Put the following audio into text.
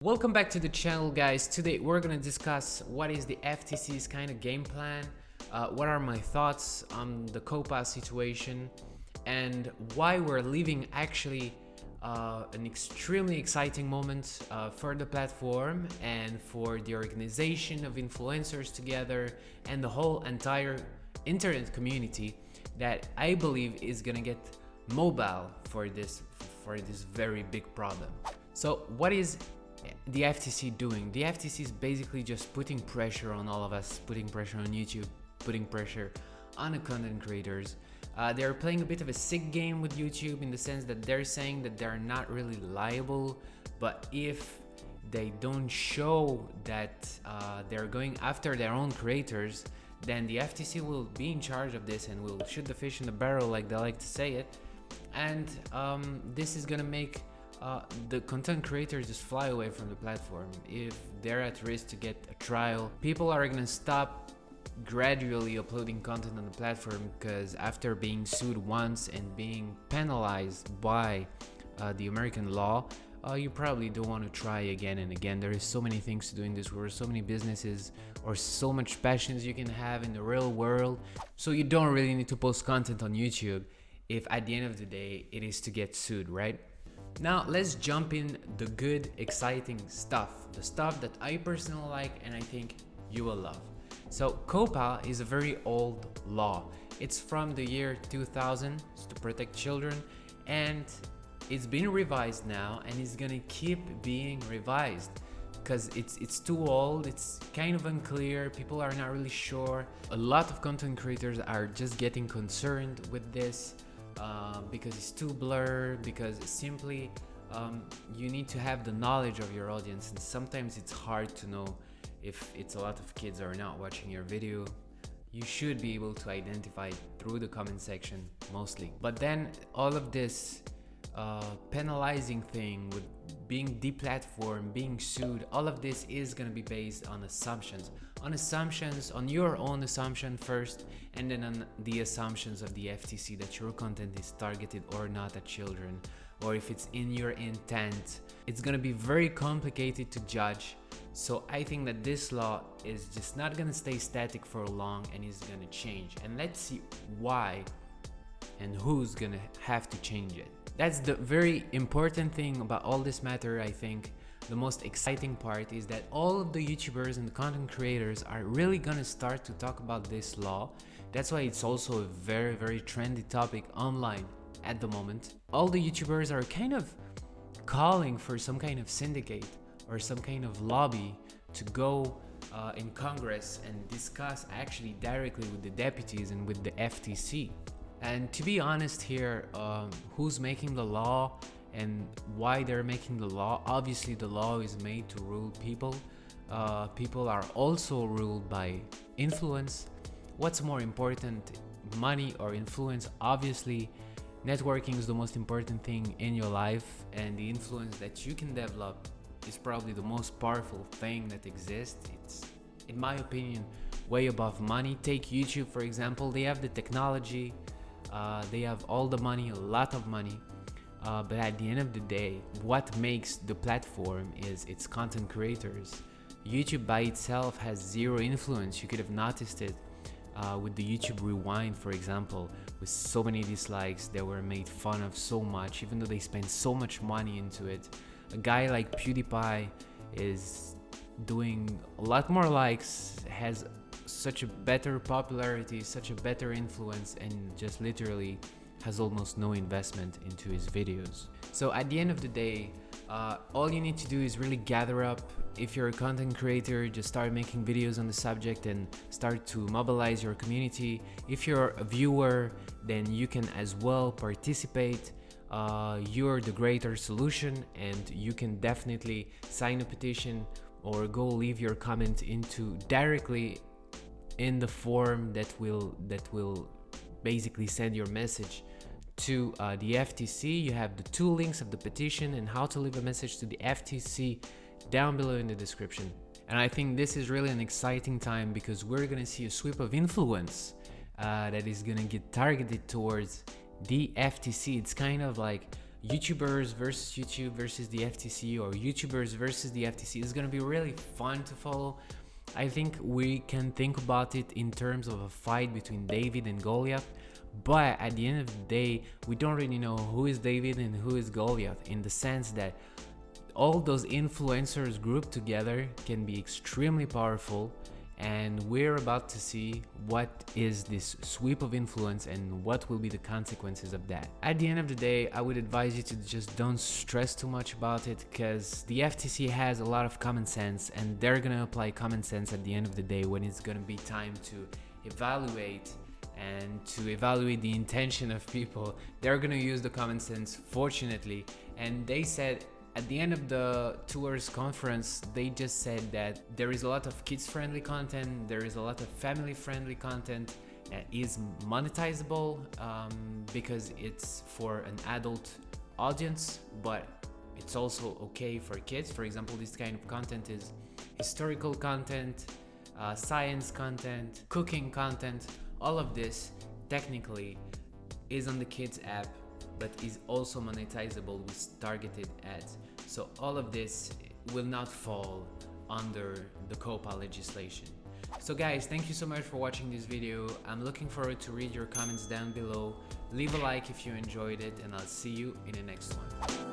Welcome back to the channel, guys. Today we're gonna discuss what is the FTC's kind of game plan, what are my thoughts on the COPPA situation, and why we're living actually an extremely exciting moment for the platform and for the organization of influencers together and the whole entire internet community that I believe is gonna get mobile for this very big problem. So what is the FTC doing? The FTC is basically just putting pressure on all of us, putting pressure on YouTube, putting pressure on the content creators. They're playing a bit of a sick game with YouTube in the sense that they're saying that they're not really liable, but if they don't show that they're going after their own creators, then the FTC will be in charge of this and will shoot the fish in the barrel, like they like to say it. And this is gonna make the content creators just fly away from the platform. If they're at risk to get a trial, people are gonna stop gradually uploading content on the platform, because after being sued once and being penalized by the American law, you probably don't want to try again and again. There is so many things to do in this world, so many businesses or so much passions you can have in the real world, so you don't really need to post content on YouTube if at the end of the day it is to get sued, right? Now let's jump in the good, exciting stuff, the stuff that I personally like and I think you will love. So COPPA is a very old law. It's from the year 2000. It's to protect children, and it's been revised now, and it's gonna keep being revised because it's too old. It's kind of unclear. People are not really sure. A lot of content creators are just getting concerned with this. Because it's too blurred, because simply you need to have the knowledge of your audience, and sometimes it's hard to know if it's a lot of kids or not watching your video. You should be able to identify through the comment section mostly. But then all of this penalizing thing with being deplatformed, being sued, all of this is going to be based on assumptions, on your own assumption first, and then on the assumptions of the FTC that your content is targeted or not at children, or if it's in your intent. It's going to be very complicated to judge. So I think that this law is just not going to stay static for long and is going to change. And let's see why and who's going to have to change it. That's the very important thing about all this matter. I think the most exciting part is that all of the YouTubers and the content creators are really gonna start to talk about this law. That's why it's also a very, very trendy topic online at the moment. All the YouTubers are kind of calling for some kind of syndicate or some kind of lobby to go in Congress and discuss actually directly with the deputies and with the FTC. And to be honest here, who's making the law and why they're making the law? Obviously the law is made to rule people. People are also ruled by influence. What's more important, money or influence? Obviously networking is the most important thing in your life, and the influence that you can develop is probably the most powerful thing that exists. It's, in my opinion, way above money. Take YouTube for example. They have the technology, they have all the money, a lot of money, but at the end of the day, what makes the platform is its content creators. YouTube by itself has zero influence. You could have noticed it with the YouTube Rewind, for example, with so many dislikes. They were made fun of so much, even though they spent so much money into it. A guy like PewDiePie is doing a lot more likes, has such a better popularity, such a better influence, and just literally has almost no investment into his videos. So at the end of the day, all you need to do is really gather up. If you're a content creator, just start making videos on the subject and start to mobilize your community. If you're a viewer, then you can as well participate. You're the greater solution, and you can definitely sign a petition or go leave your comment into directly in the form that will basically send your message to the FTC. You have the two links of the petition and how to leave a message to the FTC down below in the description. And I think this is really an exciting time, because we're gonna see a sweep of influence that is gonna get targeted towards the FTC. It's kind of like YouTubers versus YouTube versus the FTC, or YouTubers versus the FTC. It's gonna be really fun to follow. I think we can think about it in terms of a fight between David and Goliath, but at the end of the day, we don't really know who is David and who is Goliath, in the sense that all those influencers grouped together can be extremely powerful, and we're about to see what is this sweep of influence and what will be the consequences of that. At the end of the day, I would advise you to just don't stress too much about it, because the FTC has a lot of common sense, and they're gonna apply common sense at the end of the day when it's gonna be time to evaluate the intention of people. They're gonna use the common sense, fortunately. And they said at the end of the tours conference, they just said that there is a lot of kids-friendly content, there is a lot of family-friendly content that is monetizable, because it's for an adult audience, but it's also okay for kids. For example, this kind of content is historical content, science content, cooking content. All of this technically is on the kids app, but is also monetizable with targeted ads. So all of this will not fall under the COPPA legislation. So guys, thank you so much for watching this video. I'm looking forward to read your comments down below. Leave a like if you enjoyed it, and I'll see you in the next one.